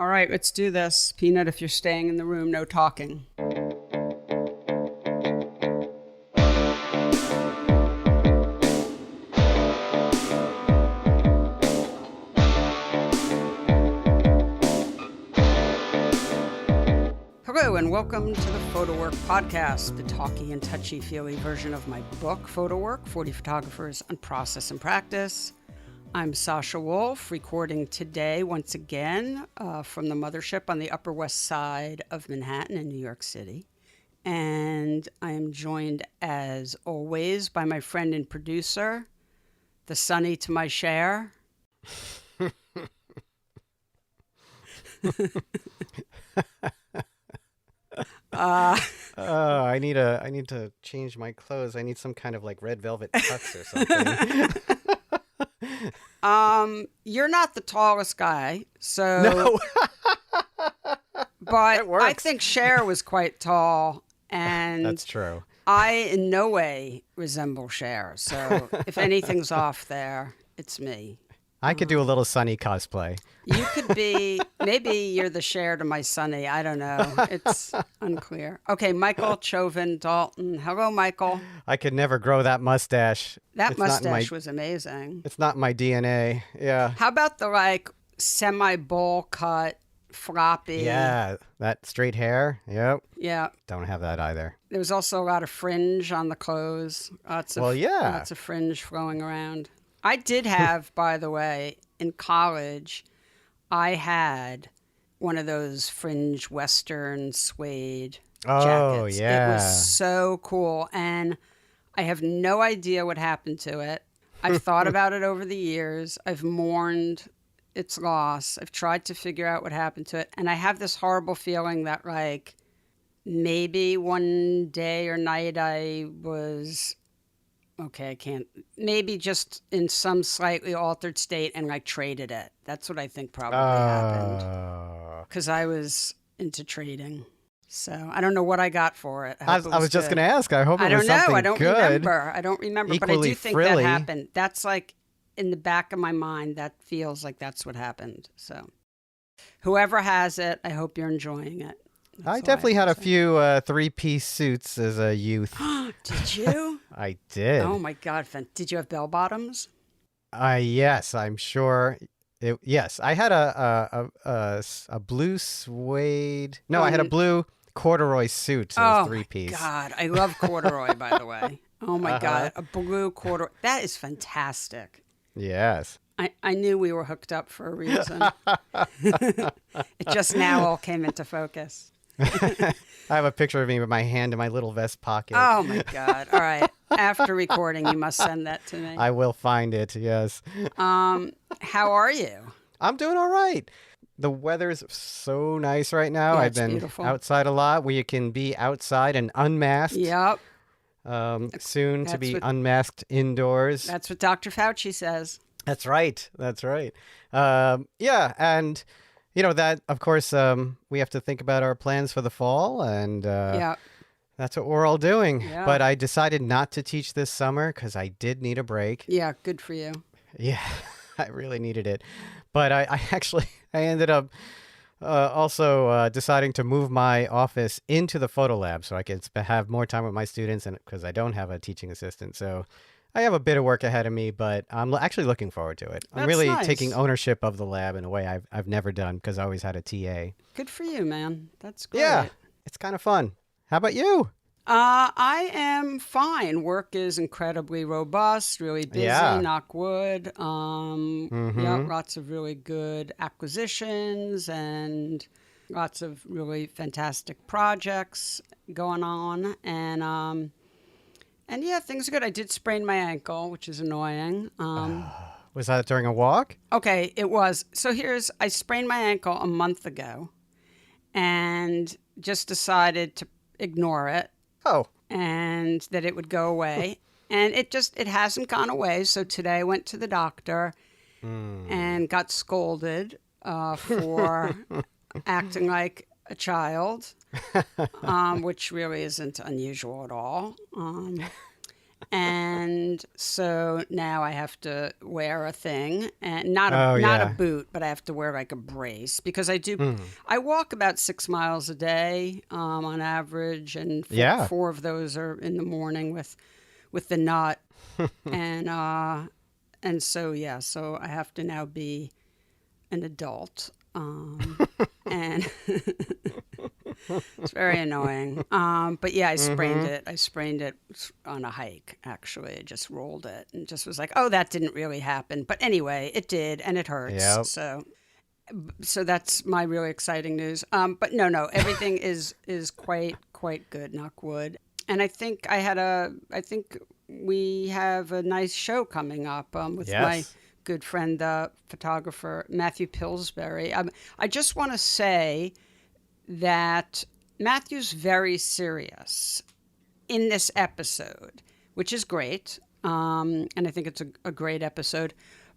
All right, let's do this. Peanut, if you're staying in the room, no talking. Hello, and welcome to the PhotoWork podcast, the talky and touchy-feely version of my book, PhotoWork, 40 Photographers on Process and Practice. I'm Sasha Wolf, recording today once again from the mothership on the Upper West Side of Manhattan in New York City. And I am joined, as always, by my friend and producer, the Sonny to my Cher. I need to change my clothes. I need some kind of like red velvet tux or something. You're not the tallest guy, so No. but It works. I think Cher was quite tall, and That's true. I in no way resemble Cher. So if anything's off there, it's me. I could do a little Sunny cosplay. You could be, maybe you're the Cher to my Sonny. I don't know. It's unclear. Okay, Michael Chauvin Dalton. Hello, Michael. I could never grow that mustache. That It's not in mustache my- was amazing. It's not my DNA. Yeah. How about the semi-bowl cut, floppy? Yeah. That straight hair. Yep. Yeah. Don't have that either. There was also a lot of fringe on the clothes. Lots of fringe flowing around. I did have, by the way, in college, I had one of those fringe Western suede Oh, jackets. yeah. It was so cool. And I have no idea what happened to it. I've thought about it over the years. I've mourned its loss. I've tried to figure out what happened to it. And I have this horrible feeling that, maybe one day or night I was... Okay, I can't. Maybe just in some slightly altered state and traded it. That's what I think probably happened. Because I was into trading. So I don't know what I got for it. I was just going to ask. I hope it was something I don't good. remember. I don't remember, but I Equally do think frilly. that happened. That's in the back of my mind, that feels like that's what happened. So whoever has it, I hope you're enjoying it. That's all I definitely had a say. few three-piece suits as a youth. Did you? I did. Oh my God. Did you have bell bottoms? Yes, I'm sure. Yes, I had a blue suede. No, I had a blue corduroy suit as three-piece. Oh my God. I love corduroy, by the way. Oh my God. A blue corduroy. That is fantastic. Yes. I knew we were hooked up for a reason. It just now all came into focus. I have a picture of me with my hand in my little vest pocket. Oh my God. All right. After recording, you must send that to me. I will find it, yes. How are you? I'm doing all right. The weather's so nice right now. Yeah, I've it's been beautiful. outside a lot where you can be outside and unmasked. Yep. Soon to that's be what- unmasked indoors. That's what Dr. Fauci says. That's right. That's right. Yeah. And, that, of course, we have to think about our plans for the fall. And Yeah. that's what we're all doing. Yeah. But I decided not to teach this summer because I did need a break. Yeah. Good for you. Yeah, I really needed it. But I ended up also deciding to move my office into the photo lab so I could have more time with my students, and because I don't have a teaching assistant. So I have a bit of work ahead of me, but I'm actually looking forward to it. I'm That's really nice. taking ownership of the lab in a way I've never done because I always had a TA. Good for you, man. That's great. Yeah, it's kind of fun. How about you? I am fine. Work is incredibly robust, really busy, Yeah. knock wood. Yeah, lots of really good acquisitions and lots of really fantastic projects going on. And yeah, things are good. I did sprain my ankle, which is annoying. Was that during a walk? Okay, it was. So I sprained my ankle a month ago and just decided to ignore it. Oh, And that it would go away. And it hasn't gone away. So today I went to the doctor and got scolded for acting like a child, which really isn't unusual at all. And so now I have to wear a thing, and Oh, not a yeah. boot, but I have to wear like a brace because Mm. I walk about 6 miles a day on average, and Yeah. four of those are in the morning with the nut, and so yeah, so I have to now be an adult, and it's very annoying. But yeah, I sprained Mm-hmm. it. I sprained it on a hike, actually. I just rolled it and just was like, oh, that didn't really happen. But anyway, it did, and it hurts. Yep. So that's my really exciting news. But no, everything is quite good, knock wood. And I think we have a nice show coming up with my Yes. good friend, the photographer Matthew Pillsbury. I just want to say that Matthew's very serious in this episode, which is great. And I think it's a great episode.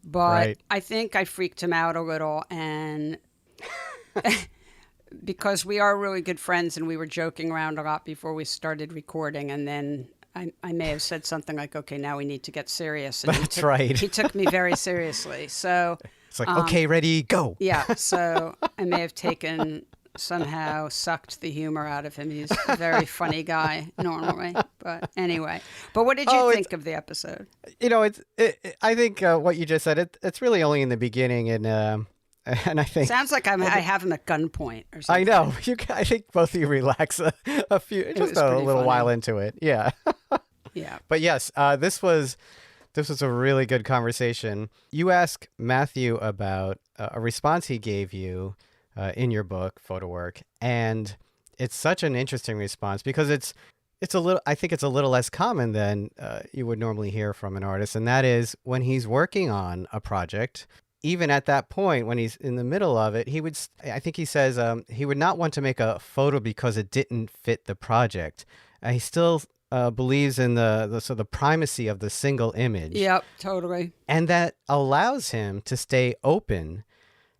But Right. I think I freaked him out a little. And because we are really good friends and we were joking around a lot before we started recording. And then I may have said something like, okay, now we need to get serious. And That's right. he took me very seriously. So, It's like, okay, ready, go. yeah. So I may have somehow sucked the humor out of him. He's a very funny guy normally. But anyway, but what did you Oh, think of the episode? I think what you just said, it's really only in the beginning. And I think, Sounds like I have him at gunpoint or I something. know, I think both of you relax a few, just was a pretty little funny. while into it. Yeah. Yeah. But yes, this was a really good conversation. You asked Matthew about a response he gave you in your book, PhotoWork, and it's such an interesting response because it's a little. I think it's a little less common than you would normally hear from an artist, and that is when he's working on a project. Even at that point, when he's in the middle of it, I think he says he would not want to make a photo because it didn't fit the project. He still believes in the primacy of the single image. Yep. Totally. And that allows him to stay open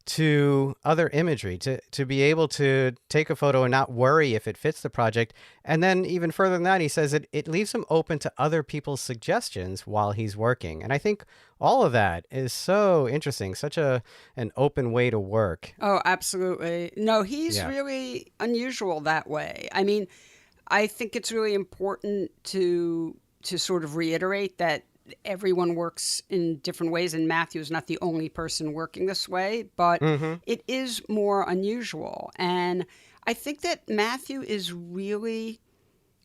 to other imagery, to be able to take a photo and not worry if it fits the project. And then even further than that, he says it leaves him open to other people's suggestions while he's working. And I think all of that is so interesting, such an open way to work. Oh, absolutely. No, he's Yeah. really unusual that way. I mean, I think it's really important to sort of reiterate that everyone works in different ways, and Matthew is not the only person working this way, but Mm-hmm. it is more unusual. And I think that Matthew is really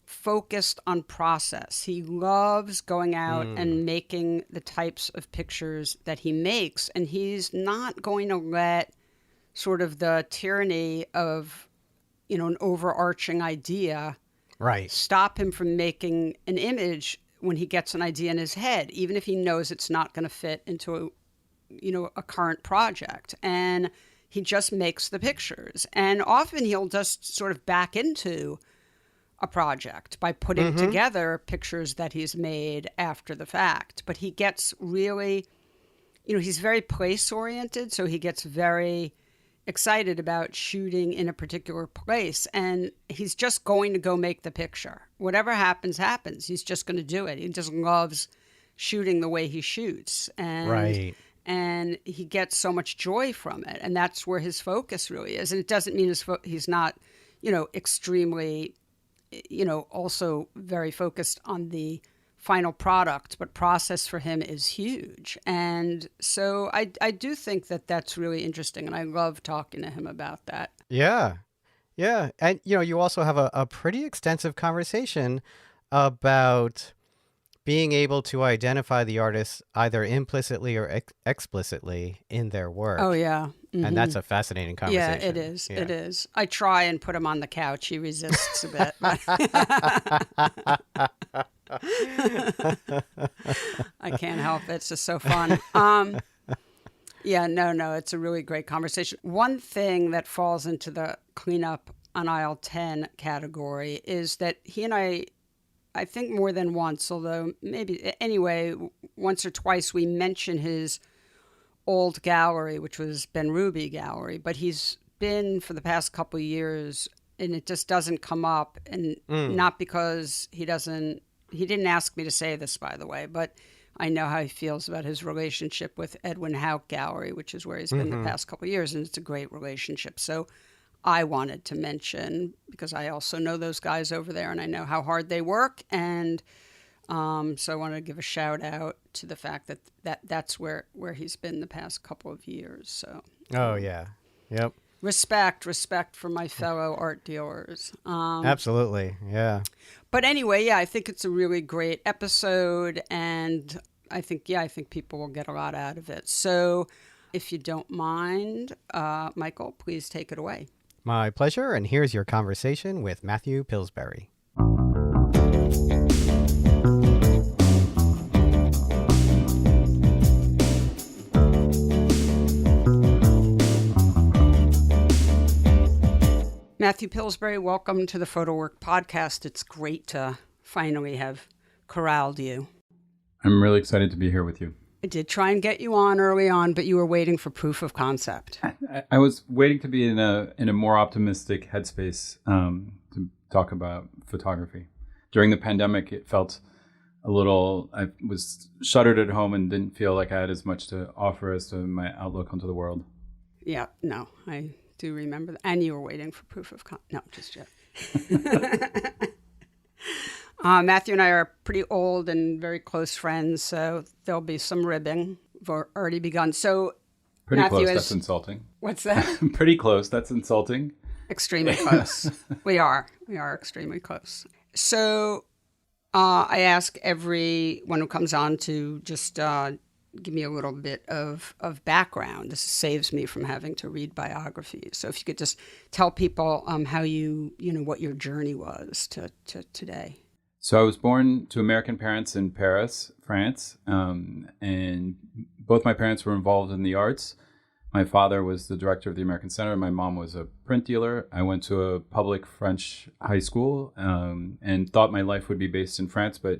focused on process. He loves going out and making the types of pictures that he makes, and he's not going to let sort of the tyranny of, an overarching idea Right. stop him from making an image when he gets an idea in his head, even if he knows it's not going to fit into a current project. And he just makes the pictures. And often he'll just sort of back into a project by putting together pictures that he's made after the fact. But he gets really, he's very place oriented. So he gets very excited about shooting in a particular place, and he's just going to go make the picture. Whatever happens, happens. He's just going to do it. He just loves shooting the way he shoots, Right. and he gets so much joy from it, and that's where his focus really is. And it doesn't mean he's not, extremely, also very focused on the final product, but process for him is huge. And so I do think that that's really interesting, and I love talking to him about that. Yeah. Yeah. And, you also have a pretty extensive conversation about being able to identify the artist either implicitly or explicitly in their work. Oh, yeah. And that's a fascinating Yeah, conversation. it is. Yeah. It is. I try and put him on the couch. He resists a bit. I can't help it. It's just so fun. Yeah, no, it's a really great conversation. One thing that falls into the cleanup on aisle 10 category is that he and I think more than once, although maybe, anyway, once or twice we mention his old gallery, which was Ben Ruby Gallery, but he's been for the past couple of years, and it just doesn't come up, and not because he doesn't he didn't ask me to say this, by the way, but I know how he feels about his relationship with Edwin Houck Gallery, which is where he's been the past couple of years, and it's a great relationship. So I wanted to mention, because I also know those guys over there and I know how hard they work, and so I wanted to give a shout out to the fact that's where he's been the past couple of years. So Oh, yeah. Yep. respect for my fellow art dealers. Absolutely. Yeah. But anyway, yeah, I think it's a really great episode, and I think people will get a lot out of it. So if you don't mind, Michael, please take it away. My pleasure. And here's your conversation with Matthew Pillsbury. Matthew Pillsbury, welcome to the PhotoWork podcast. It's great to finally have corralled you. I'm really excited to be here with you. I did try and get you on early on, but you were waiting for proof of concept. I was waiting to be in a more optimistic headspace to talk about photography. During the pandemic, it felt I was shuttered at home and didn't feel like I had as much to offer as to my outlook onto the world. Yeah, no, I do remember that. And you were waiting for proof of concept. No, just yet. Matthew and I are pretty old and very close friends, so there'll be some ribbing. We've already begun. So, Pretty Matthew close, that's insulting. What's that? Pretty close, that's insulting. Extremely close. We are extremely close. So I ask everyone who comes on to just give me a little bit of background. This saves me from having to read biographies. So if you could just tell people how what your journey was to today. So I was born to American parents in Paris, France, and both my parents were involved in the arts. My father was the director of the American Center. My mom was a print dealer. I went to a public French high school and thought my life would be based in France, but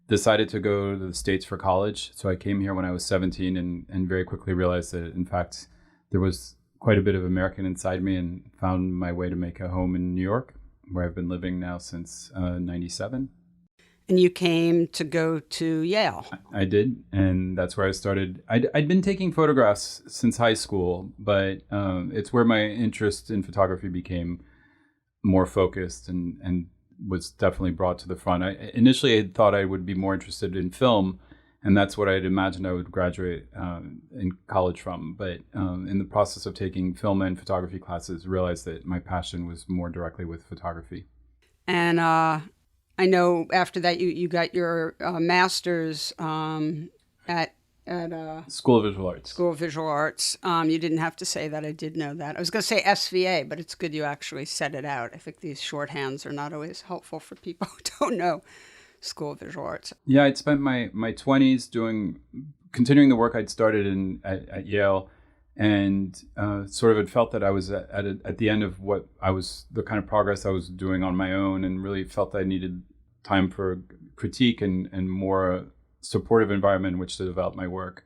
decided to go to the States for college. So I came here when I was 17 and very quickly realized that, in fact, there was quite a bit of American inside me, and found my way to make a home in New York, where I've been living now since 97. And you came to go to Yale. I did, and that's where I started. I'd been taking photographs since high school, but it's where my interest in photography became more focused and was definitely brought to the front. Initially, I thought I would be more interested in film, and that's what I'd imagined I would graduate in college from. But in the process of taking film and photography classes, realized that my passion was more directly with photography. And I know after that you got your master's at School of Visual Arts. School of Visual Arts. You didn't have to say that. I did know that. I was going to say SVA, but it's good you actually said it out. I think these shorthands are not always helpful for people who don't know School of Visual Arts. Yeah, I'd spent my 20s continuing the work I'd started at Yale, and sort of had felt that I was at the end of the kind of progress I was doing on my own, and really felt that I needed time for critique and more supportive environment in which to develop my work.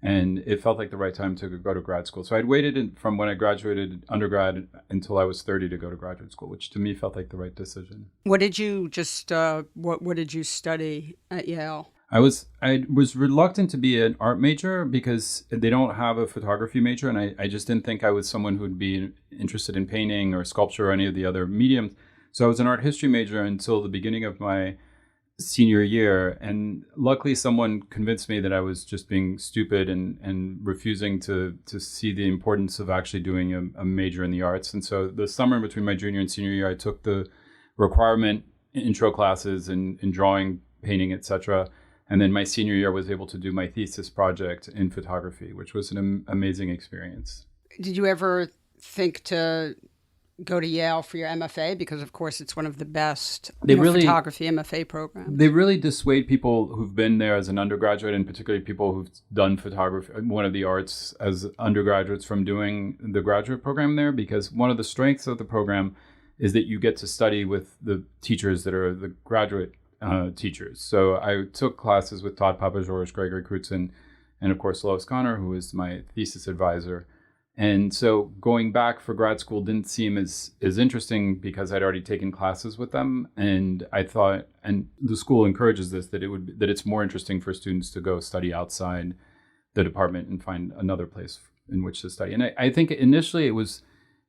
And it felt like the right time to go to grad school. So I'd waited from when I graduated undergrad until I was 30 to go to graduate school, which to me felt like the right decision. What did you what did you study at Yale? I was reluctant to be an art major because they don't have a photography major, and I just didn't think I was someone who would be interested in painting or sculpture or any of the other mediums. So I was an art history major until the beginning of my senior year, and luckily someone convinced me that I was just being stupid and refusing to see the importance of actually doing a major in the arts. And so the summer between my junior and senior year, I took the requirement intro classes in drawing, painting, etc. And then my senior year was able to do my thesis project in photography, which was an amazing experience. Did you ever think to go to Yale for your MFA? Because, of course, it's one of the best photography MFA programs. They really dissuade people who've been there as an undergraduate, and particularly people who've done photography, one of the arts, as undergraduates from doing the graduate program there, because one of the strengths of the program is that you get to study with the teachers that are the graduate teachers. So I took classes with Todd Papajorge, Gregory Crutzen, and of course Lois Connor, who was my thesis advisor. And so going back for grad school didn't seem as interesting because I'd already taken classes with them. And I thought, and the school encourages this, that it's more interesting for students to go study outside the department and find another place in which to study. And I think initially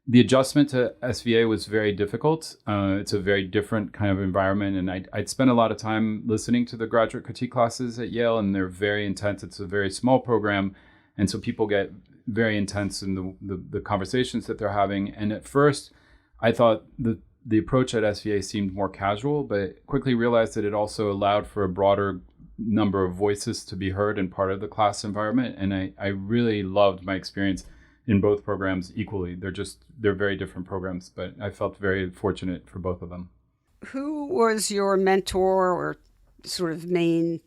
the adjustment to SVA was very difficult. It's a very different kind of environment. And I'd spent a lot of time listening to the graduate critique classes at Yale, and they're very intense. It's a very small program. And so people get very intense in the conversations that they're having. And at first, I thought the approach at SVA seemed more casual, but quickly realized that it also allowed for a broader number of voices to be heard in part of the class environment. And I really loved my experience in both programs equally. They're very different programs, but I felt very fortunate for both of them. Who was your mentor or sort of main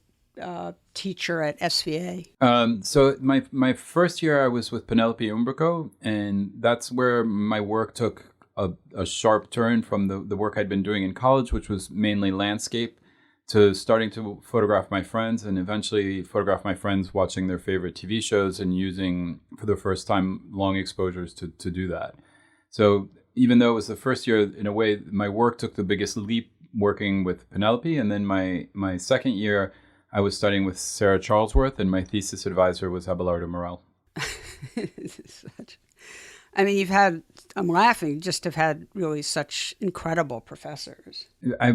teacher at SVA? So my first year I was with Penelope Umbrico, and that's where my work took a sharp turn from the work I'd been doing in college, which was mainly landscape, to starting to photograph my friends, and eventually photograph my friends watching their favorite TV shows and using, for the first time, long exposures to do that. So even though it was the first year, in a way, my work took the biggest leap working with Penelope. And then my second year, I was studying with Sarah Charlesworth, and my thesis advisor was Abelardo Morell. I mean, I'm laughing, you just have had really such incredible professors. I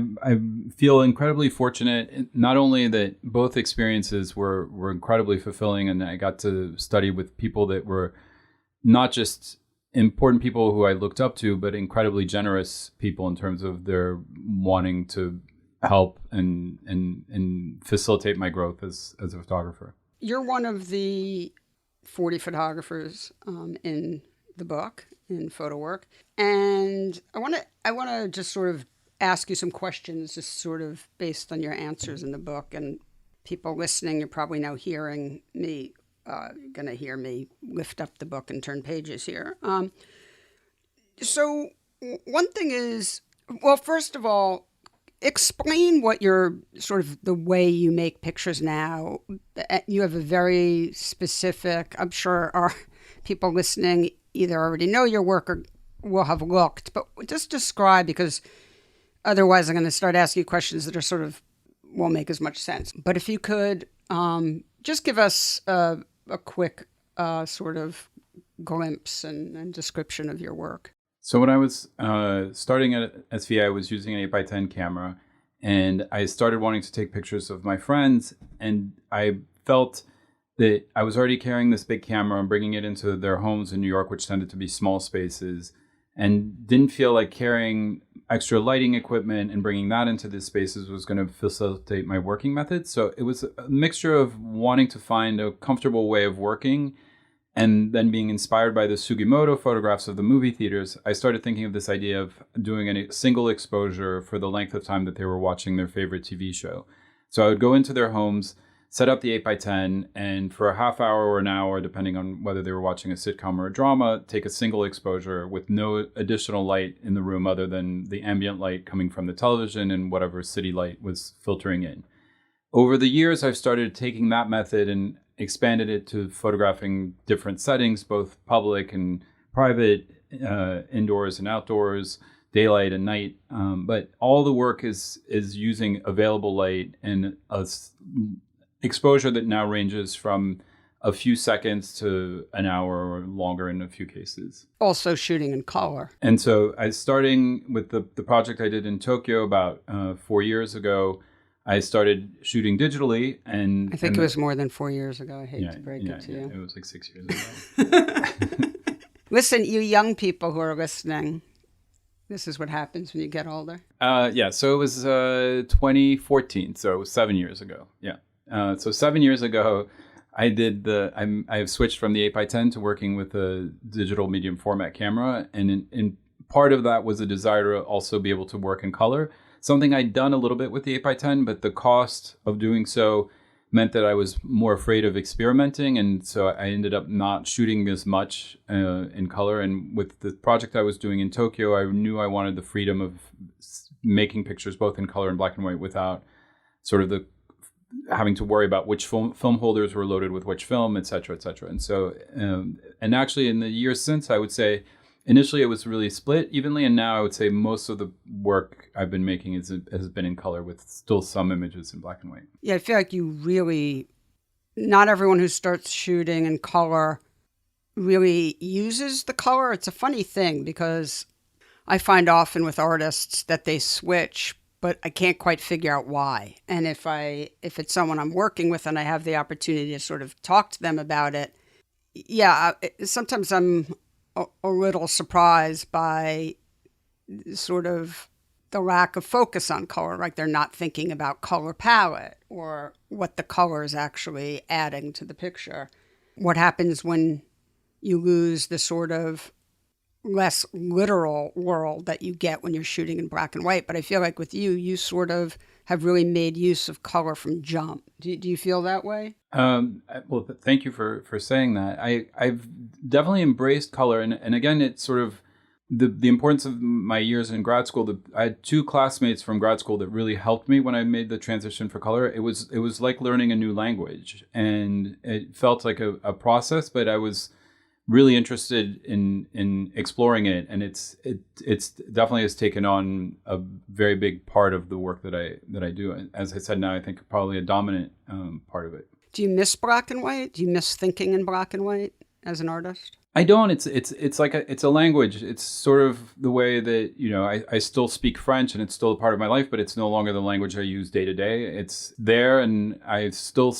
feel incredibly fortunate, not only that both experiences were incredibly fulfilling, and I got to study with people that were not just important people who I looked up to, but incredibly generous people in terms of their wanting to help and facilitate my growth as a photographer. You're one of the 40 photographers in the book, in PhotoWork, and I want to just sort of ask you some questions, just sort of based on your answers in the book. And people listening, you're probably now hearing me, going to hear me lift up the book and turn pages here. So one thing is, well, first of all, explain what your sort of the way you make pictures now. You have a very specific, I'm sure our people listening either already know your work or will have looked, but just describe, because otherwise I'm going to start asking you questions that are sort of won't make as much sense. But if you could just give us a quick sort of glimpse and description of your work. So when I was starting at SVA, I was using an 8x10 camera, and I started wanting to take pictures of my friends, and I felt that I was already carrying this big camera and bringing it into their homes in New York, which tended to be small spaces, and didn't feel like carrying extra lighting equipment and bringing that into these spaces was going to facilitate my working method. So it was a mixture of wanting to find a comfortable way of working, and then being inspired by the Sugimoto photographs of the movie theaters. I started thinking of this idea of doing a single exposure for the length of time that they were watching their favorite TV show. So I would go into their homes, set up the 8x10, and for a half hour or an hour, depending on whether they were watching a sitcom or a drama, take a single exposure with no additional light in the room other than the ambient light coming from the television and whatever city light was filtering in. Over the years, I've started taking that method and expanded it to photographing different settings, both public and private, indoors and outdoors, daylight and night. But all the work is using available light and a exposure that now ranges from a few seconds to an hour or longer in a few cases. Also shooting in color. And so I starting with the project I did in Tokyo about 4 years ago, I started shooting digitally. And I think it was more than 4 years ago. I hate to break it to you. It was like 6 years ago. Listen, you young people who are listening, this is what happens when you get older. So it was 2014. So it was 7 years ago. Yeah. So 7 years ago, I've switched from the 8x10 to working with a digital medium format camera. And in part of that was a desire to also be able to work in color. Something I'd done a little bit with the 8x10, but the cost of doing so meant that I was more afraid of experimenting. And so I ended up not shooting as much in color. And with the project I was doing in Tokyo, I knew I wanted the freedom of making pictures both in color and black and white without sort of the having to worry about which film holders were loaded with which film, et cetera, et cetera. And so, and actually in the years since, I would say initially it was really split evenly. And now I would say most of the work I've been making has been in color with still some images in black and white. Yeah, I feel like you really, not everyone who starts shooting in color really uses the color. It's a funny thing because I find often with artists that they switch, but I can't quite figure out why. And if it's someone I'm working with and I have the opportunity to sort of talk to them about it, yeah, sometimes I'm a little surprised by sort of the lack of focus on color, like they're not thinking about color palette or what the color is actually adding to the picture. What happens when you lose the sort of less literal world that you get when you're shooting in black and white. But I feel like with you sort of have really made use of color from jump. Do you feel that way? Well, thank you for saying that. I've definitely embraced color. And again, it's sort of the importance of my years in grad school. I had two classmates from grad school that really helped me when I made the transition for color. It was like learning a new language. And it felt like a process, but I was really interested in exploring it, and it's definitely has taken on a very big part of the work that I do. As I said, now I think probably a dominant part of it. Do you miss black and white? Do you miss thinking in black and white as an artist? I don't. It's like it's a language. It's sort of the way that I still speak French, and it's still a part of my life, but it's no longer the language I use day to day. It's there, and I still,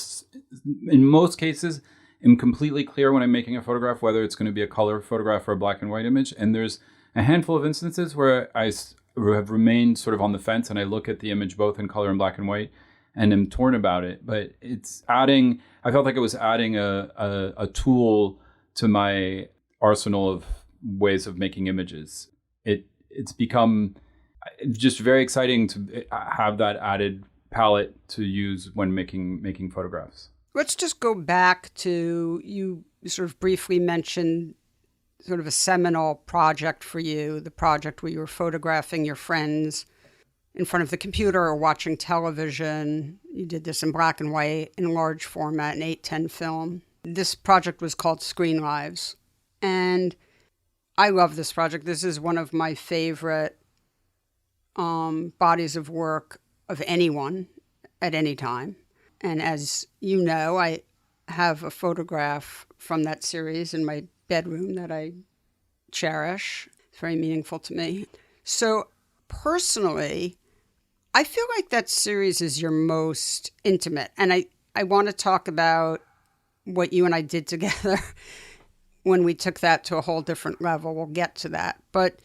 in most cases, am completely clear when I'm making a photograph whether it's going to be a color photograph or a black and white image. And there's a handful of instances where I have remained sort of on the fence, and I look at the image both in color and black and white and am torn about it. But I felt like it was adding a tool to my arsenal of ways of making images. It's become just very exciting to have that added palette to use when making photographs. Let's just go back to, you sort of briefly mentioned sort of a seminal project for you, the project where you were photographing your friends in front of the computer or watching television. You did this in black and white, in large format, an 8:10 film. This project was called Screen Lives. And I love this project. This is one of my favorite bodies of work of anyone at any time. And as you know, I have a photograph from that series in my bedroom that I cherish. It's very meaningful to me. So personally, I feel like that series is your most intimate. And I want to talk about what you and I did together when we took that to a whole different level. We'll get to that. But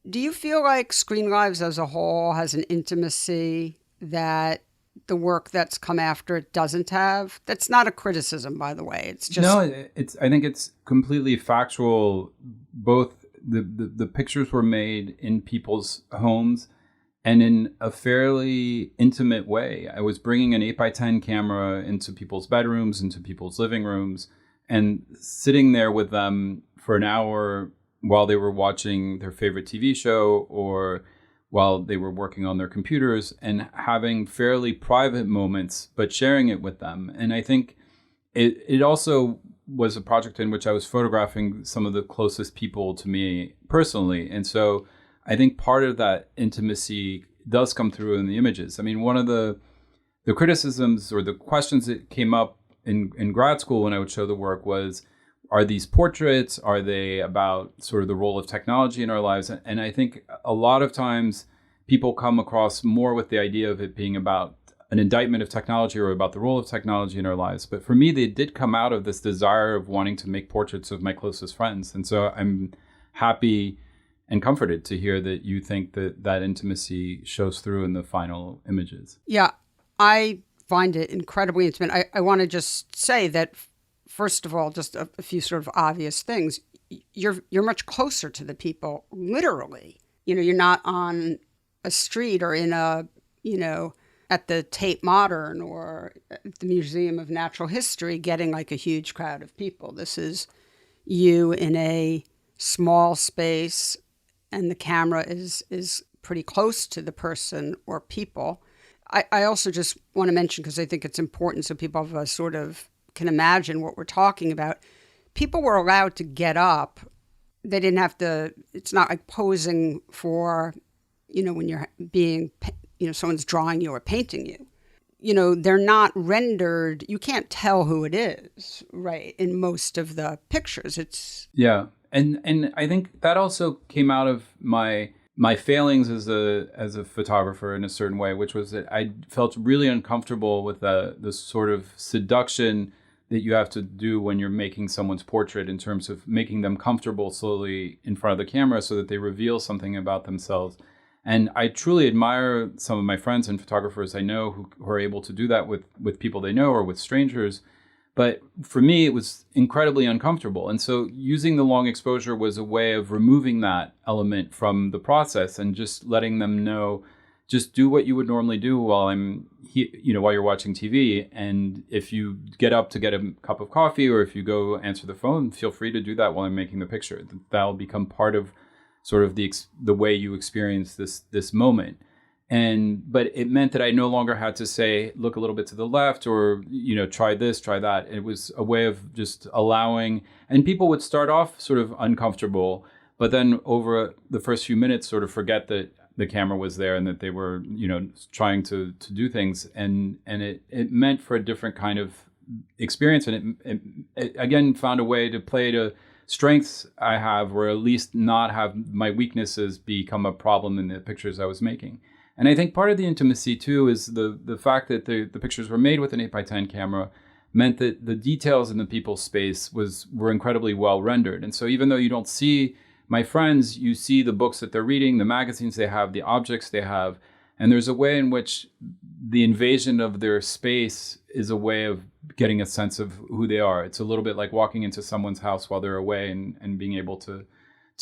do you feel like Screen Lives as a whole has an intimacy that the work that's come after it doesn't have? That's not a criticism, by the way. It's just... No, I think it's completely factual. Both the pictures were made in people's homes and in a fairly intimate way. I was bringing an 8x10 camera into people's bedrooms, into people's living rooms, and sitting there with them for an hour while they were watching their favorite TV show or while they were working on their computers, and having fairly private moments, but sharing it with them. And I think it also was a project in which I was photographing some of the closest people to me personally. And so I think part of that intimacy does come through in the images. I mean, one of the criticisms or the questions that came up in grad school when I would show the work was, are these portraits? Are they about sort of the role of technology in our lives? And I think a lot of times people come across more with the idea of it being about an indictment of technology or about the role of technology in our lives. But for me, they did come out of this desire of wanting to make portraits of my closest friends. And so I'm happy and comforted to hear that you think that intimacy shows through in the final images. Yeah, I find it incredibly intimate. I want to just say that, first of all, just a few sort of obvious things. You're much closer to the people, literally. You're not on a street or in at the Tate Modern or at the Museum of Natural History getting like a huge crowd of people. This is you in a small space, and the camera is pretty close to the person or people. I also just want to mention, because I think it's important so people have a sort of can imagine what we're talking about. People were allowed to get up. They didn't have to, it's not like posing for, when you're being, someone's drawing you or painting you. They're not rendered. You can't tell who it is, right? In most of the pictures, it's and I think that also came out of my failings as a photographer in a certain way, which was that I felt really uncomfortable with the sort of seduction that you have to do when you're making someone's portrait, in terms of making them comfortable slowly in front of the camera so that they reveal something about themselves. And I truly admire some of my friends and photographers I know who are able to do that with people they know or with strangers. But for me, it was incredibly uncomfortable. And so using the long exposure was a way of removing that element from the process and just letting them know, just do what you would normally do while while you're watching TV. And if you get up to get a cup of coffee, or if you go answer the phone, feel free to do that while I'm making the picture. That'll become part of sort of the way you experience this moment. But it meant that I no longer had to say, look a little bit to the left, or, try this, try that. It was a way of just allowing, and people would start off sort of uncomfortable, but then over the first few minutes sort of forget that the camera was there and that they were, trying to do things. And it meant for a different kind of experience. And it again found a way to play to strengths I have, or at least not have my weaknesses become a problem in the pictures I was making. And I think part of the intimacy too is the fact that the pictures were made with an 8x10 camera meant that the details in the people's space were incredibly well rendered. And so even though you don't see my friends, you see the books that they're reading, the magazines they have, the objects they have. And there's a way in which the invasion of their space is a way of getting a sense of who they are. It's a little bit like walking into someone's house while they're away and being able to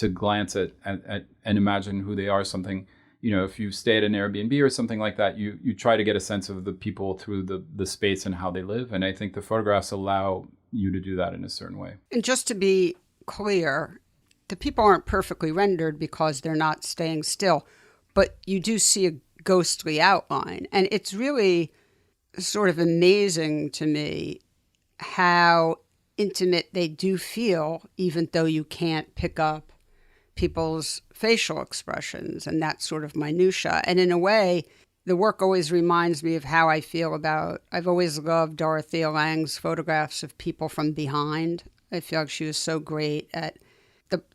glance at and imagine who they are. Something, if you stay at an Airbnb or something like that, you try to get a sense of the people through the space and how they live. And I think the photographs allow you to do that in a certain way. And just to be clear, the people aren't perfectly rendered because they're not staying still, but you do see a ghostly outline. And it's really sort of amazing to me how intimate they do feel, even though you can't pick up people's facial expressions and that sort of minutia. And in a way, the work always reminds me of how I feel about, I've always loved Dorothea Lange's photographs of people from behind. I feel like she was so great at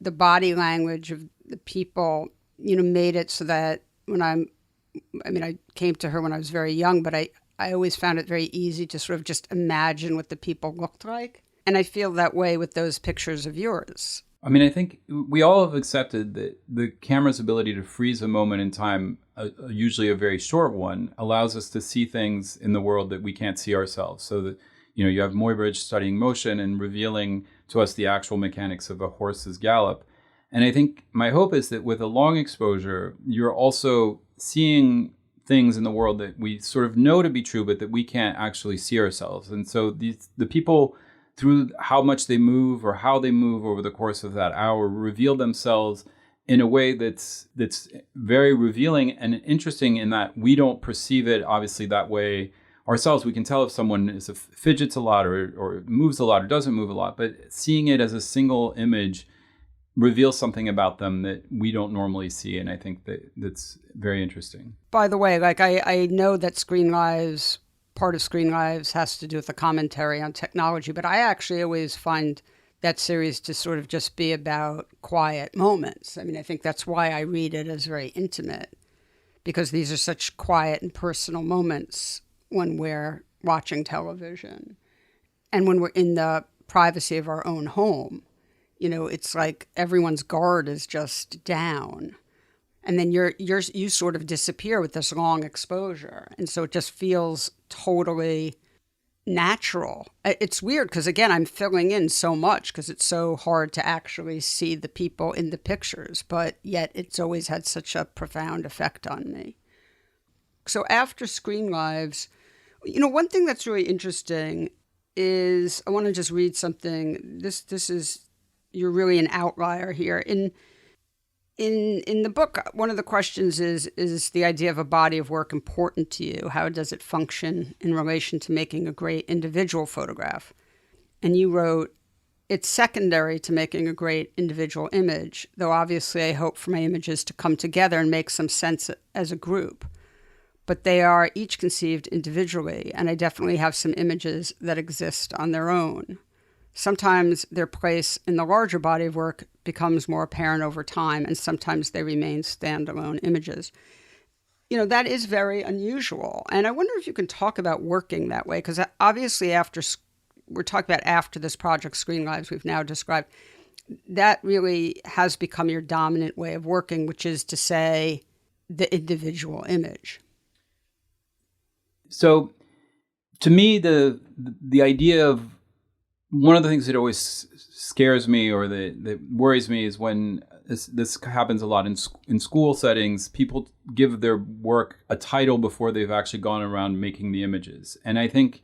the body language of the people, made it so that I came to her when I was very young, but I always found it very easy to sort of just imagine what the people looked like. And I feel that way with those pictures of yours. I think we all have accepted that the camera's ability to freeze a moment in time, usually a very short one, allows us to see things in the world that we can't see ourselves. So that, you have Muybridge studying motion and revealing to us the actual mechanics of a horse's gallop. And I think my hope is that with a long exposure, you're also seeing things in the world that we sort of know to be true, but that we can't actually see ourselves. And so the people, through how much they move or how they move over the course of that hour, reveal themselves in a way that's very revealing and interesting, in that we don't perceive it obviously that way ourselves. We can tell if someone fidgets a lot or moves a lot or doesn't move a lot, but seeing it as a single image reveals something about them that we don't normally see. And I think that's very interesting. By the way, I know that part of Screen Lives has to do with the commentary on technology, but I actually always find that series to sort of just be about quiet moments. I think that's why I read it as very intimate, because these are such quiet and personal moments when we're watching television and when we're in the privacy of our own home. It's like everyone's guard is just down, and then you sort of disappear with this long exposure. And so it just feels totally natural. It's weird because, again, I'm filling in so much because it's so hard to actually see the people in the pictures, but yet it's always had such a profound effect on me. So after Screen Lives, one thing that's really interesting is, I want to just read something. This is, you're really an outlier here. In the book, one of the questions is the idea of a body of work important to you? How does it function in relation to making a great individual photograph? And you wrote, it's secondary to making a great individual image, though obviously I hope for my images to come together and make some sense as a group. But they are each conceived individually, and I definitely have some images that exist on their own. Sometimes their place in the larger body of work becomes more apparent over time, and sometimes they remain standalone images. That is very unusual. And I wonder if you can talk about working that way, because obviously we're talking about after this project, Screen Lives, we've now described, that really has become your dominant way of working, which is to say the individual image. So to me, the idea of one of the things that always scares me or that worries me is when this happens a lot in school settings, people give their work a title before they've actually gone around making the images. And I think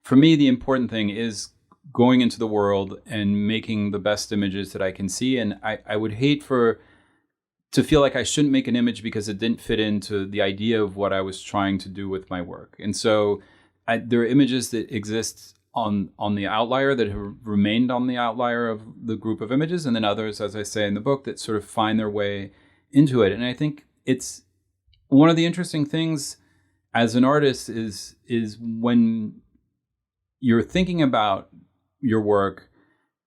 for me, the important thing is going into the world and making the best images that I can see. And I would hate to feel like I shouldn't make an image because it didn't fit into the idea of what I was trying to do with my work. And so there are images that exist on the outlier that have remained on the outlier of the group of images, and then others, as I say in the book, that sort of find their way into it. And I think it's one of the interesting things as an artist is when you're thinking about your work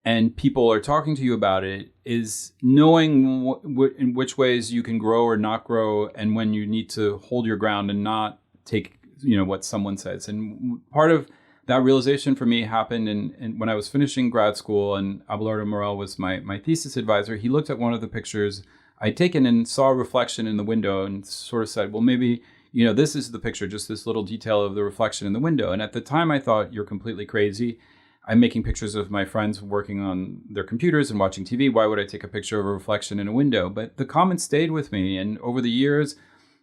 and people are talking to you about it, is knowing in which ways you can grow or not grow, and when you need to hold your ground and not take what someone says. And part of that realization for me happened in when I was finishing grad school, and Abelardo Morell was my thesis advisor. He looked at one of the pictures I'd taken and saw a reflection in the window and sort of said, well, maybe, this is the picture, just this little detail of the reflection in the window. And at the time I thought, you're completely crazy. I'm making pictures of my friends working on their computers and watching TV. Why would I take a picture of a reflection in a window? But the comment stayed with me. And over the years,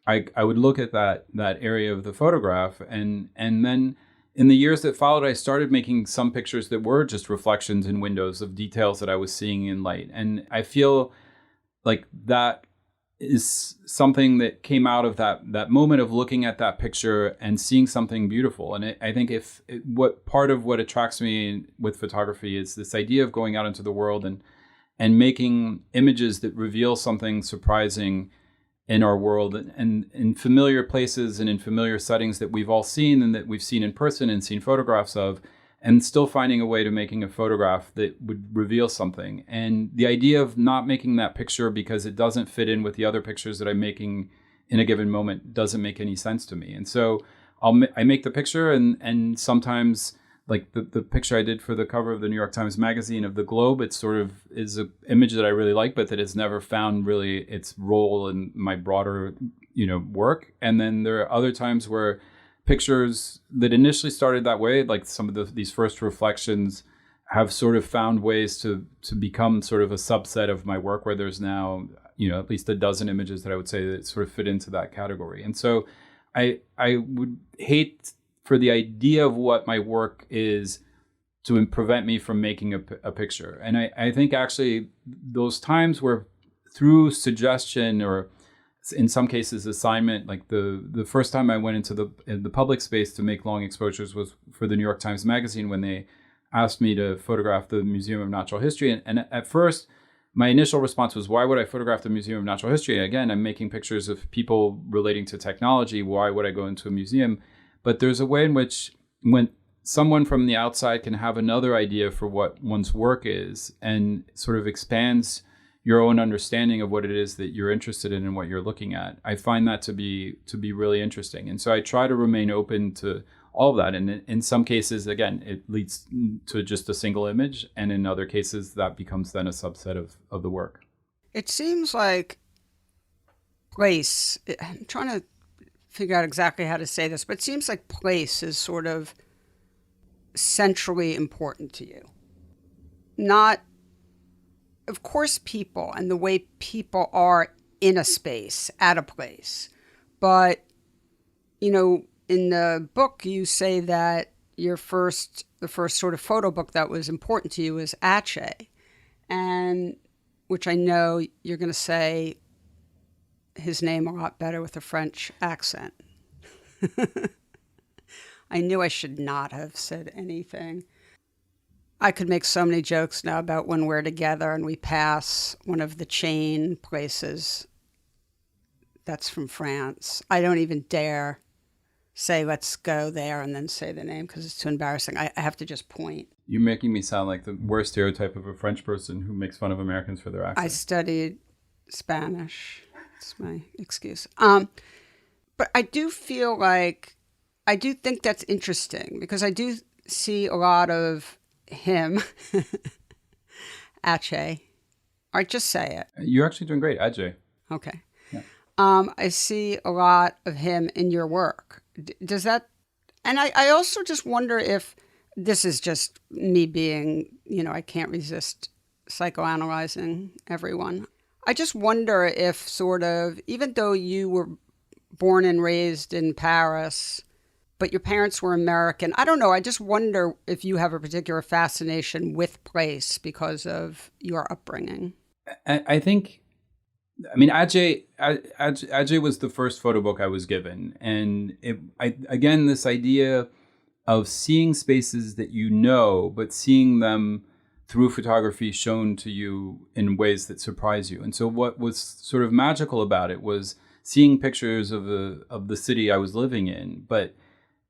I would look at that area of the photograph. And then in the years that followed, I started making some pictures that were just reflections in windows of details that I was seeing in light. And I feel like that is something that came out of that moment of looking at that picture and seeing something beautiful. And I think what part of what attracts me with photography is this idea of going out into the world and making images that reveal something surprising in our world and in familiar places and in familiar settings that we've all seen and that we've seen in person and seen photographs of, and still finding a way to making a photograph that would reveal something. And the idea of not making that picture because it doesn't fit in with the other pictures that I'm making in a given moment doesn't make any sense to me. And so I make the picture, and sometimes, like the picture I did for the cover of the New York Times Magazine of the globe, it sort of is an image that I really like, but that has never found really its role in my broader, work. And then there are other times where pictures that initially started that way, like some of these first reflections, have sort of found ways to become sort of a subset of my work, where there's now, at least a dozen images that I would say that sort of fit into that category. And so I would hate for the idea of what my work is to prevent me from making a picture. And I think actually those times where through suggestion or in some cases assignment, like the first time I went into the public space to make long exposures was for the New York Times Magazine, when they asked me to photograph the Museum of Natural History. And at first, my initial response was, why would I photograph the Museum of Natural History? Again, I'm making pictures of people relating to technology. Why would I go into a museum? But there's a way in which when someone from the outside can have another idea for what one's work is and sort of expands your own understanding of what it is that you're interested in and what you're looking at, I find that to be really interesting. And so I try to remain open to all of that. And in some cases, again, it leads to just a single image. And in other cases, that becomes then a subset of the work. It seems like place, I'm trying to figure out exactly how to say this, but it seems like place is sort of centrally important to you. Not, of course, people and the way people are in a space, at a place. But, in the book, you say that the first sort of photo book that was important to you was Ache, and which I know you're going to say his name a lot better with a French accent. I knew I should not have said anything. I could make so many jokes now about when we're together and we pass one of the chain places that's from France. I don't even dare say, let's go there and then say the name because it's too embarrassing. I have to just point. You're making me sound like the worst stereotype of a French person who makes fun of Americans for their accent. I studied Spanish. That's my excuse. But I do feel like, I do think that's interesting because I do see a lot of him, Ache. Or just say it. You're actually doing great, Ajay. Okay. Yeah. I see a lot of him in your work. Does that, and I also just wonder if this is just me being, I can't resist psychoanalyzing everyone. I just wonder if sort of, even though you were born and raised in Paris, but your parents were American, I don't know, I just wonder if you have a particular fascination with place because of your upbringing. I think, Ajay was the first photo book I was given. And again, this idea of seeing spaces that but seeing them through photography shown to you in ways that surprise you. And so what was sort of magical about it was seeing pictures of the city I was living in, but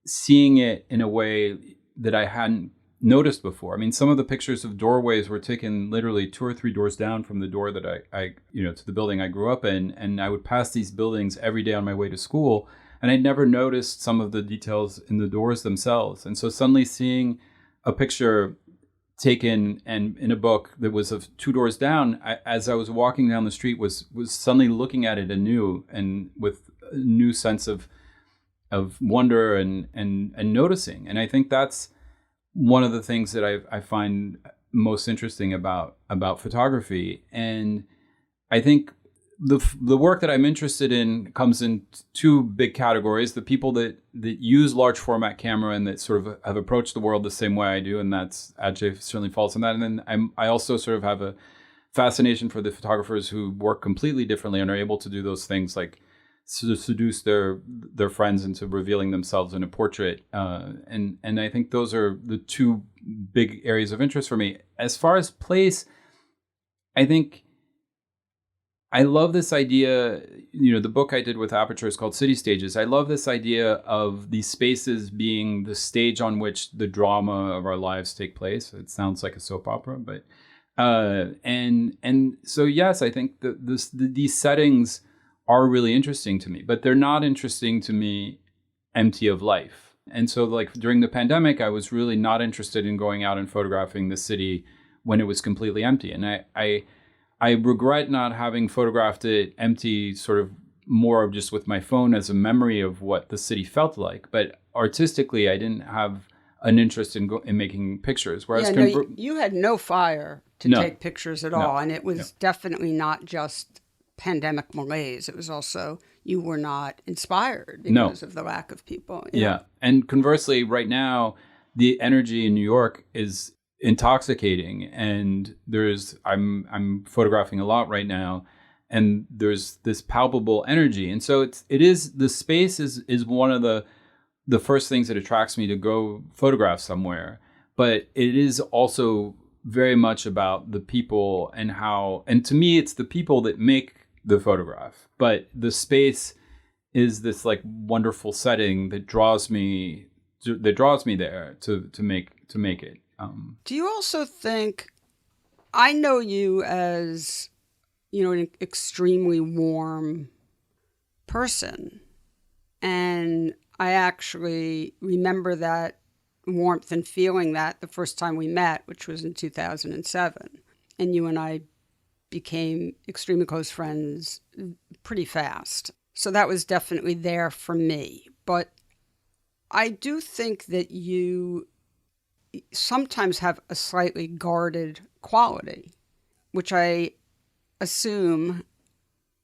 seeing it in a way that I hadn't noticed before. I mean, some of the pictures of doorways were taken literally 2 or 3 doors down from the door that I to the building I grew up in. And I would pass these buildings every day on my way to school. And I'd never noticed some of the details in the doors themselves. And so suddenly seeing a picture taken and in a book that was of 2 doors down, as I was walking down the street, was suddenly looking at it anew and with a new sense of wonder and noticing. And I think that's one of the things that I find most interesting about photography. And I think the work that I'm interested in comes in 2 big categories: the people that use large format camera and that sort of have approached the world the same way I do, and that's Ajay certainly falls in that. And then I also sort of have a fascination for the photographers who work completely differently and are able to do those things like seduce their friends into revealing themselves in a portrait. And I think those are the 2 big areas of interest for me. As far as place, I think I love this idea, the book I did with Aperture is called City Stages. I love this idea of these spaces being the stage on which the drama of our lives take place. It sounds like a soap opera, but and so yes, I think these settings are really interesting to me, but they're not interesting to me empty of life. And so like during the pandemic, I was really not interested in going out and photographing the city when it was completely empty. And I regret not having photographed it empty, sort of more of just with my phone as a memory of what the city felt like. But artistically, I didn't have an interest in making pictures. Whereas you had no fire to take pictures at all. And it was definitely not just pandemic malaise. It was also, you were not inspired because of the lack of people. Yeah. And conversely, right now, the energy in New York is intoxicating, and I'm photographing a lot right now, and there's this palpable energy. And so the space is one of the first things that attracts me to go photograph somewhere. But it is also very much about the people and to me, it's the people that make the photograph, but the space is this like wonderful setting that draws me there to make it. Do you also think, I know you as, an extremely warm person, and I actually remember that warmth and feeling that the first time we met, which was in 2007, and you and I became extremely close friends pretty fast. So that was definitely there for me. But I do think that you sometimes have a slightly guarded quality, which I assume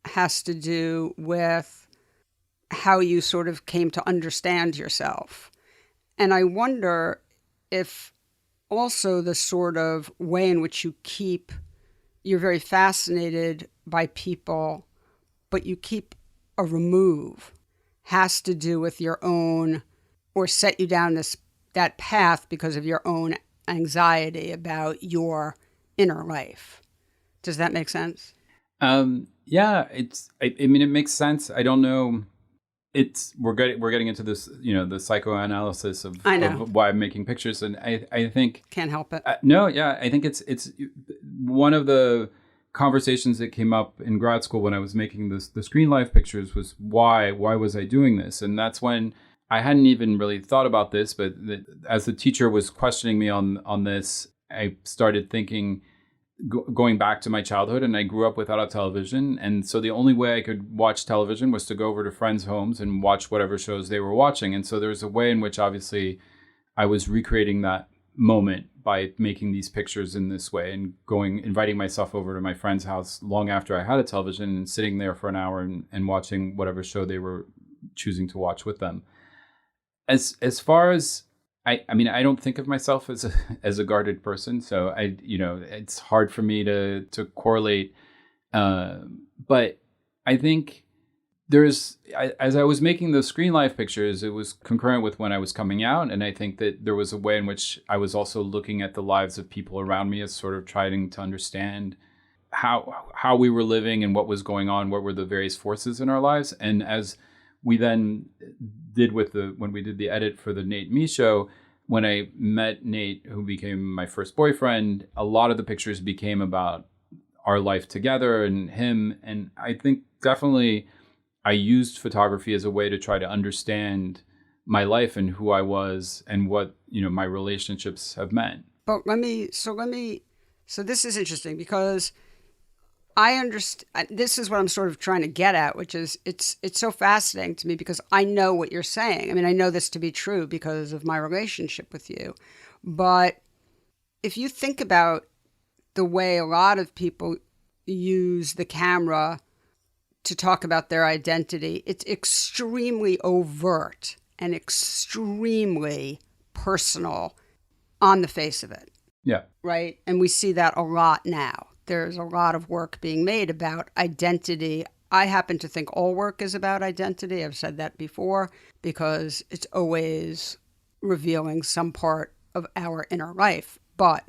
has to do with how you sort of came to understand yourself. And I wonder if also the sort of way in which you're very fascinated by people but you keep a remove has to do with your own, or set you down that path because of your own anxiety about your inner life. Does that make sense? Yeah, I mean, it makes sense. I don't know. We're getting into this, the psychoanalysis of why I'm making pictures, and I think can't help it. No, yeah, I think it's one of the conversations that came up in grad school when I was making the screen life pictures was why was I doing this, and that's when I hadn't even really thought about this, but as the teacher was questioning me on this, I started thinking. Going back to my childhood, and I grew up without a television, and so the only way I could watch television was to go over to friends' homes and watch whatever shows they were watching. And so there was a way in which obviously I was recreating that moment by making these pictures in this way and inviting myself over to my friend's house long after I had a television and sitting there for an hour and watching whatever show they were choosing to watch with them. As far as I mean, I don't think of myself as a guarded person, so it's hard for me to correlate. But I think as I was making those screen life pictures, it was concurrent with when I was coming out, and I think that there was a way in which I was also looking at the lives of people around me as sort of trying to understand how we were living and what was going on, what were the various forces in our lives, and as we then did when we did the edit for the Nate Me show, when I met Nate, who became my first boyfriend, a lot of the pictures became about our life together and him. And I think definitely I used photography as a way to try to understand my life and who I was and what, my relationships have meant. But so this is interesting because I understand, this is what I'm sort of trying to get at, which is it's so fascinating to me because I know what you're saying. I mean, I know this to be true because of my relationship with you. But if you think about the way a lot of people use the camera to talk about their identity, it's extremely overt and extremely personal on the face of it. Yeah. Right? And we see that a lot now. There's a lot of work being made about identity. I happen to think all work is about identity. I've said that before because it's always revealing some part of our inner life. But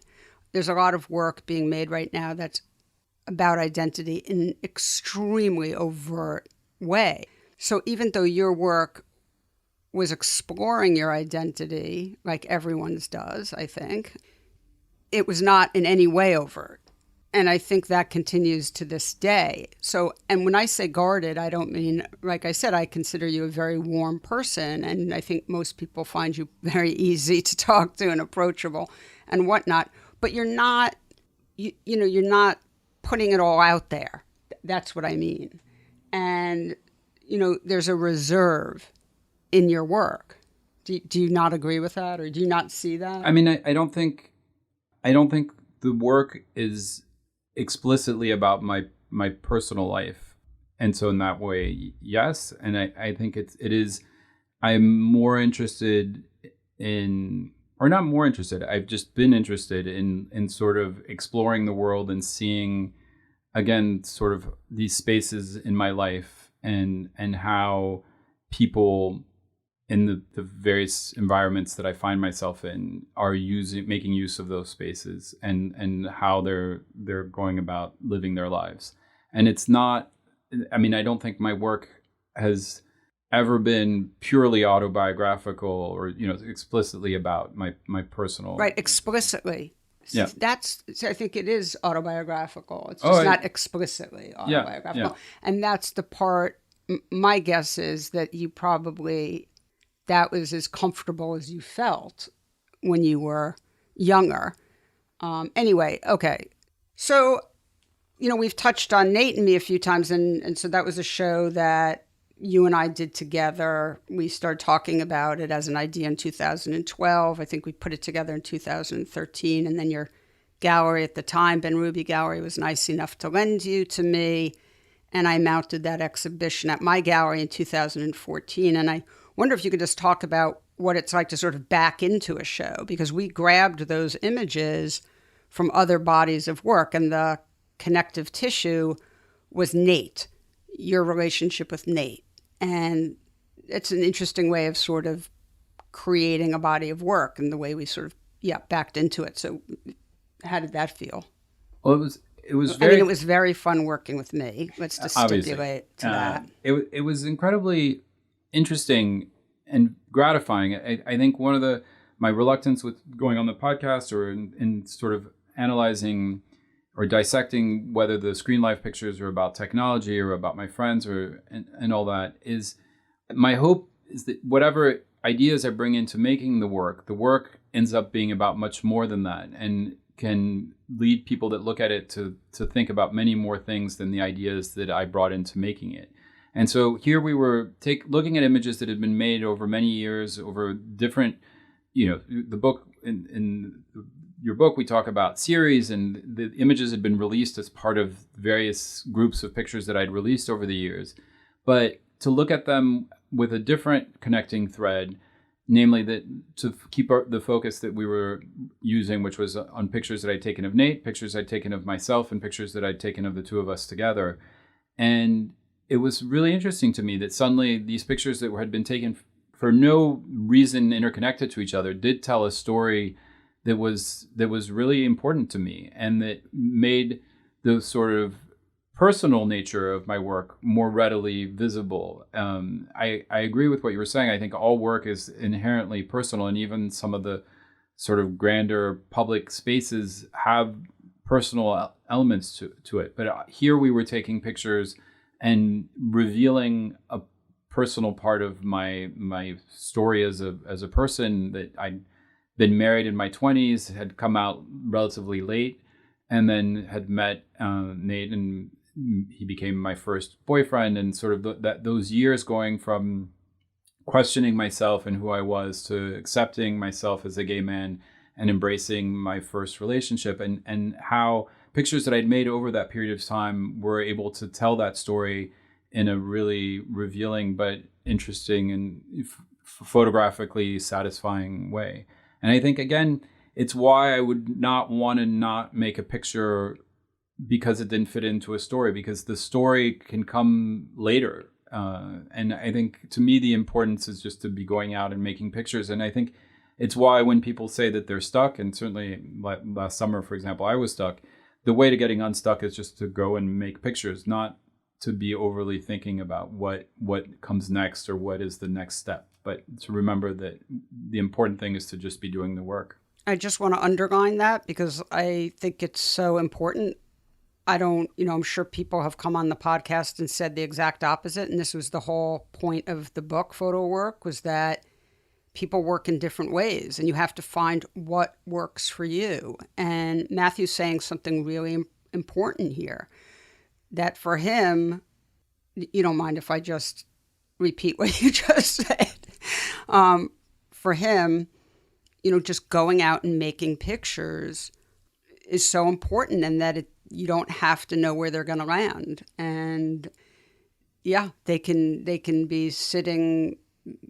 there's a lot of work being made right now that's about identity in an extremely overt way. So even though your work was exploring your identity, like everyone's does, I think, it was not in any way overt. And I think that continues to this day. So, and when I say guarded, I don't mean, like I said, I consider you a very warm person. And I think most people find you very easy to talk to and approachable and whatnot. But you're not, you're not putting it all out there. That's what I mean. And, there's a reserve in your work. Do you not agree with that? Or do you not see that? I mean, I don't think the work is explicitly about my personal life, and so in that way, yes. And I think it is. I'm more interested in, or not more interested. I've just been interested in sort of exploring the world and seeing, again, sort of these spaces in my life and how people in the various environments that I find myself in are making use of those spaces and how they're going about living their lives. And it's not, I mean, I don't think my work has ever been purely autobiographical or, explicitly about my personal. Right. Explicitly. Yeah. I think it is autobiographical. It's just not explicitly autobiographical. Yeah. And that's the part, my guess is that that was as comfortable as you felt when you were younger. Anyway, okay. So, we've touched on Nate and Me a few times, and so that was a show that you and I did together. We started talking about it as an idea in 2012. I think we put it together in 2013, and then your gallery at the time, Ben Ruby Gallery, was nice enough to lend you to me, and I mounted that exhibition at my gallery in 2014, and I wonder if you could just talk about what it's like to sort of back into a show, because we grabbed those images from other bodies of work, and the connective tissue was Nate. your relationship with Nate. And it's an interesting way of sort of creating a body of work and the way we sort of, backed into it. So how did that feel? Well, it was very... it was very fun working with me. Let's just stipulate to that. It was incredibly interesting and gratifying. I think one of my reluctance with going on the podcast or in sort of analyzing or dissecting whether the Screen Life pictures are about technology or about my friends and all that is, my hope is that whatever ideas I bring into making the work ends up being about much more than that, and can lead people that look at it to think about many more things than the ideas that I brought into making it. And so here we were looking at images that had been made over many years, over different, the book, in your book, we talk about series, and the images had been released as part of various groups of pictures that I'd released over the years. But to look at them with a different connecting thread, namely that to keep the focus that we were using, which was on pictures that I'd taken of Nate, pictures I'd taken of myself, and pictures that I'd taken of the two of us together. And it was really interesting to me that suddenly these pictures that had been taken for no reason interconnected to each other did tell a story that was really important to me, and that made the sort of personal nature of my work more readily visible. I agree with what you were saying. I think all work is inherently personal, and even some of the sort of grander public spaces have personal elements to it. But here we were taking pictures and revealing a personal part of my story as a person, that I'd been married in my 20s, had come out relatively late, and then had met Nate, and he became my first boyfriend, and sort of those years going from questioning myself and who I was to accepting myself as a gay man and embracing my first relationship, and how pictures that I'd made over that period of time were able to tell that story in a really revealing but interesting and photographically satisfying way. And I think, again, it's why I would not want to not make a picture because it didn't fit into a story, because the story can come later. And I think, to me, the importance is just to be going out and making pictures. And I think it's why when people say that they're stuck, and certainly last summer, for example, I was stuck, the way to getting unstuck is just to go and make pictures, not to be overly thinking about what comes next or what is the next step, but to remember that the important thing is to just be doing the work. I just want to underline that because I think it's so important. I'm sure people have come on the podcast and said the exact opposite. And this was the whole point of the book, PhotoWork, was that people work in different ways and you have to find what works for you. And Matthew's saying something really important here, that for him, you don't mind if I just repeat what you just said. For him, just going out and making pictures is so important, and that you don't have to know where they're going to land. And they can be sitting,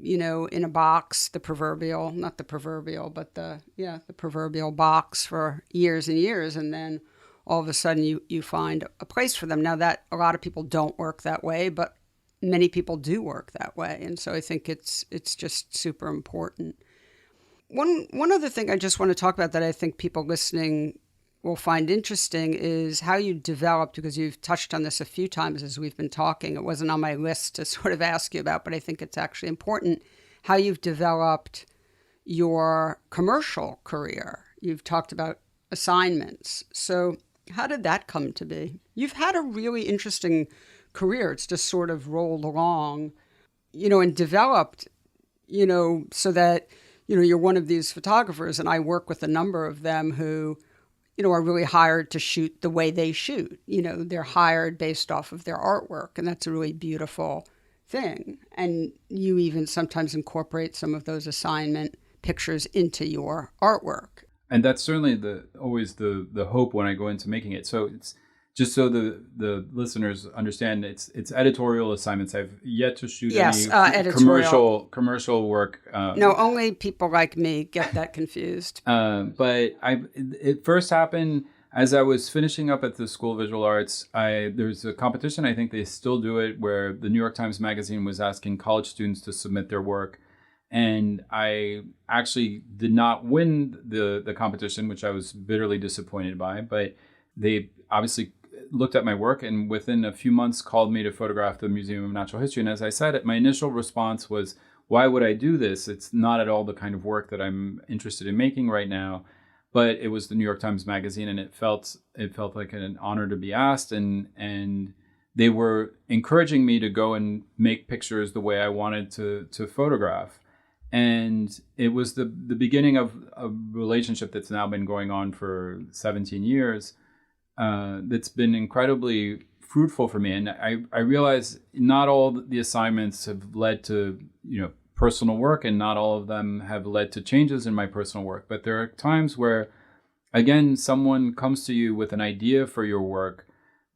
in a box, the proverbial box for years and years. And then all of a sudden you find a place for them. Now, that a lot of people don't work that way, but many people do work that way. And so I think it's just super important. One other thing I just want to talk about that I think people listening will find interesting is how you developed, because you've touched on this a few times as we've been talking. It wasn't on my list to sort of ask you about, but I think it's actually important, how you've developed your commercial career. You've talked about assignments. So how did that come to be? You've had a really interesting career. It's just sort of rolled along, and developed, so that, you're one of these photographers, and I work with a number of them who, are really hired to shoot the way they shoot. They're hired based off of their artwork, and that's a really beautiful thing. And you even sometimes incorporate some of those assignment pictures into your artwork. And that's certainly always the hope when I go into making it. So it's just so the listeners understand, it's editorial assignments. I've yet to shoot any commercial work. No, only people like me get that confused. But it first happened. as I was finishing up at the School of Visual Arts, there's a competition, I think they still do it, where the New York Times Magazine was asking college students to submit their work. And I actually did not win the competition, which I was bitterly disappointed by. But they obviously looked at my work and within a few months called me to photograph the Museum of Natural History. And as I said, my initial response was, why would I do this? It's not at all the kind of work that I'm interested in making right now. But it was the New York Times Magazine, and it felt like an honor to be asked. And they were encouraging me to go and make pictures the way I wanted to photograph. And it was the beginning of a relationship that's now been going on for 17 years. That's been incredibly fruitful for me. And I realize not all the assignments have led to, personal work, and not all of them have led to changes in my personal work. But there are times where, again, someone comes to you with an idea for your work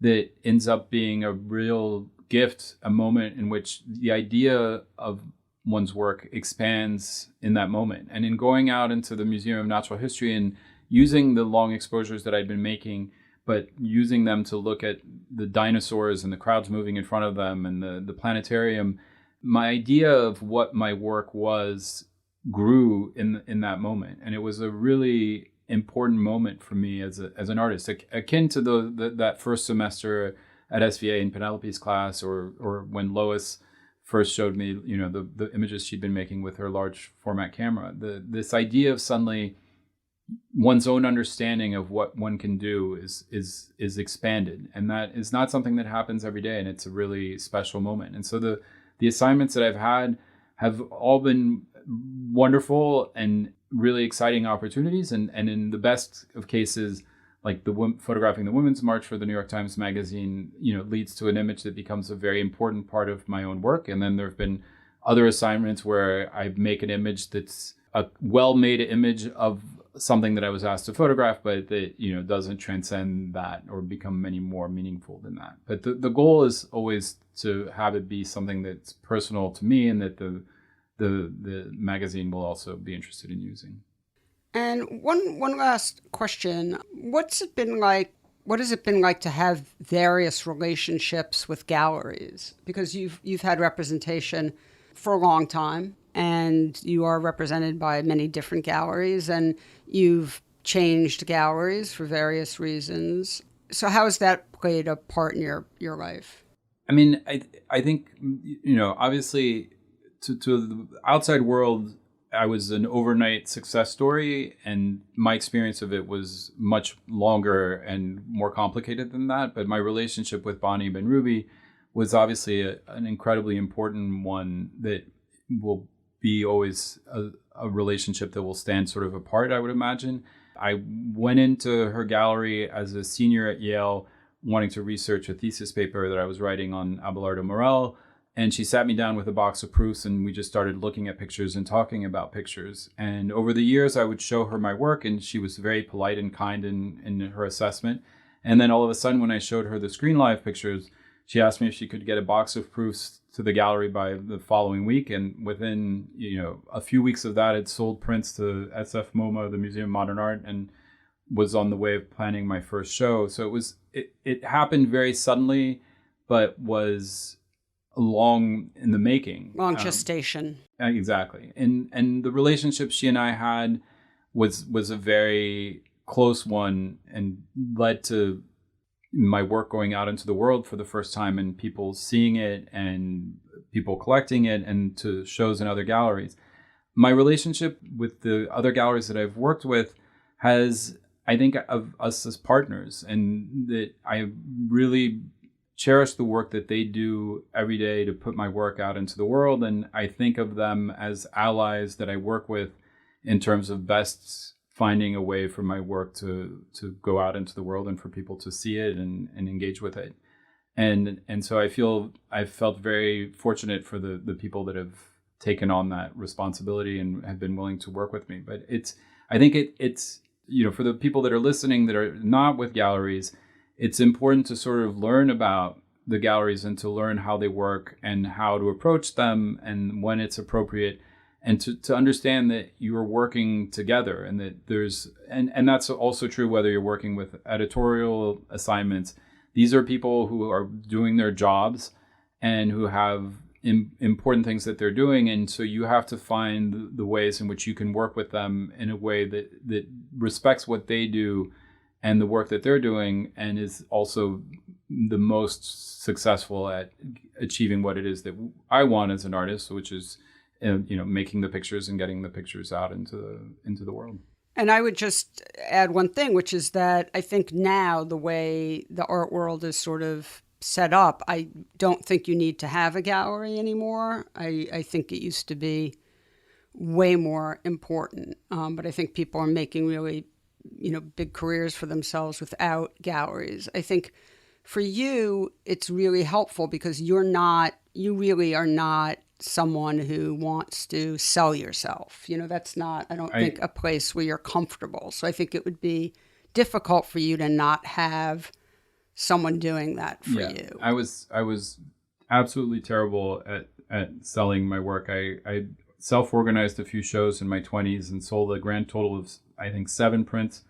that ends up being a real gift, a moment in which the idea of one's work expands in that moment. And in going out into the Museum of Natural History and using the long exposures that I'd been making, but using them to look at the dinosaurs and the crowds moving in front of them and the planetarium, my idea of what my work was grew in that moment. And it was a really important moment for me as an artist, akin to that first semester at SVA in Penelope's class, or when Lois first showed me, the images she'd been making with her large format camera. This idea of suddenly one's own understanding of what one can do is expanded, and that is not something that happens every day, and it's a really special moment. And so the assignments that I've had have all been wonderful and really exciting opportunities, and in the best of cases, like photographing the Women's March for the New York Times Magazine, leads to an image that becomes a very important part of my own work. And then there have been other assignments where I make an image that's a well-made image of something that I was asked to photograph, but that, doesn't transcend that or become any more meaningful than that. But the goal is always to have it be something that's personal to me, and that the magazine will also be interested in using. And one last question. What has it been like to have various relationships with galleries? Because you've had representation for a long time, and you are represented by many different galleries, and you've changed galleries for various reasons. So how has that played a part in your life? I mean, I think, obviously to the outside world, I was an overnight success story, and my experience of it was much longer and more complicated than that. But my relationship with Bonnie Ben-Ruby was obviously an incredibly important one that will be always a relationship that will stand sort of apart, I would imagine. I went into her gallery as a senior at Yale, wanting to research a thesis paper that I was writing on Abelardo Morell. And she sat me down with a box of proofs, and we just started looking at pictures and talking about pictures. And over the years, I would show her my work, and she was very polite and kind in her assessment. And then all of a sudden, when I showed her the Screen Live pictures, she asked me if she could get a box of proofs to the gallery by the following week. And within a few weeks of that, it sold prints to SF MoMA, the Museum of Modern Art, and was on the way of planning my first show. So it happened very suddenly, but was long in the making. Long gestation. Exactly. And the relationship she and I had was a very close one, and led to my work going out into the world for the first time, and people seeing it and people collecting it, and to shows in other galleries. My relationship with the other galleries that I've worked with has, I think, of us as partners, and that I really cherish the work that they do every day to put my work out into the world. And I think of them as allies that I work with in terms of best finding a way for my work to go out into the world and for people to see it and engage with it. And so I've felt very fortunate for the people that have taken on that responsibility and have been willing to work with me. But I think it's for the people that are listening that are not with galleries, it's important to sort of learn about the galleries and to learn how they work and how to approach them and when it's appropriate. and to understand that you are working together, and that and that's also true whether you're working with editorial assignments. These are people who are doing their jobs and who have important things that they're doing. And so you have to find the ways in which you can work with them in a way that respects what they do and the work that they're doing, and is also the most successful at achieving what it is that I want as an artist, which is, making the pictures and getting the pictures out into the world. And I would just add one thing, which is that I think now the way the art world is sort of set up, I don't think you need to have a gallery anymore. I think it used to be way more important. But I think people are making really, big careers for themselves without galleries. I think for you, it's really helpful because you really are not someone who wants to sell yourself. That's not, I don't think, a place where you're comfortable. So I think it would be difficult for you to not have someone doing that for you. I was absolutely terrible at selling my work. I self-organized a few shows in my 20s and sold a grand total of, I think, 7 prints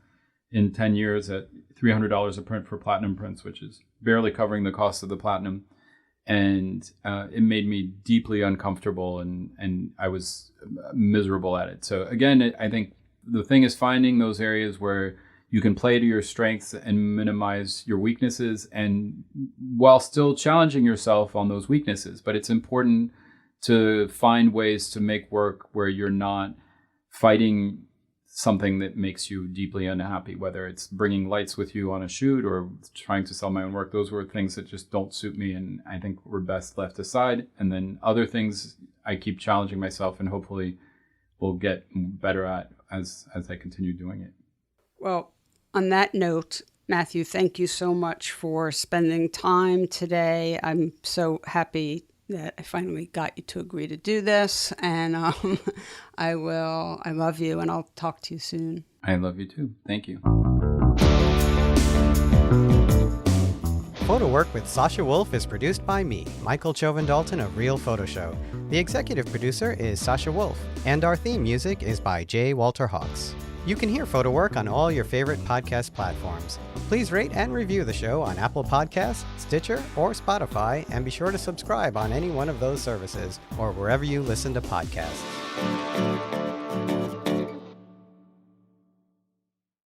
in 10 years at $300 a print for platinum prints, which is barely covering the cost of the platinum. And it made me deeply uncomfortable, and I was miserable at it. So again, I think the thing is finding those areas where you can play to your strengths and minimize your weaknesses, and while still challenging yourself on those weaknesses. But it's important to find ways to make work where you're not fighting something that makes you deeply unhappy, whether it's bringing lights with you on a shoot or trying to sell my own work. Those were things that just don't suit me, and I think were best left aside. And then other things I keep challenging myself, and hopefully will get better at as I continue doing it. Well, on that note, Matthew, thank you so much for spending time today. I'm so happy that I finally got you to agree to do this, and I love you, and I'll talk to you soon. I love you too. Thank you. PhotoWork with Sasha Wolf is produced by me, Michael Chauvin-Dalton of Real Photo Show. The executive producer is Sasha Wolf, and our theme music is by J. Walter Hawks. You can hear PhotoWork on all your favorite podcast platforms. Please rate and review the show on Apple Podcasts, Stitcher, or Spotify, and be sure to subscribe on any one of those services or wherever you listen to podcasts.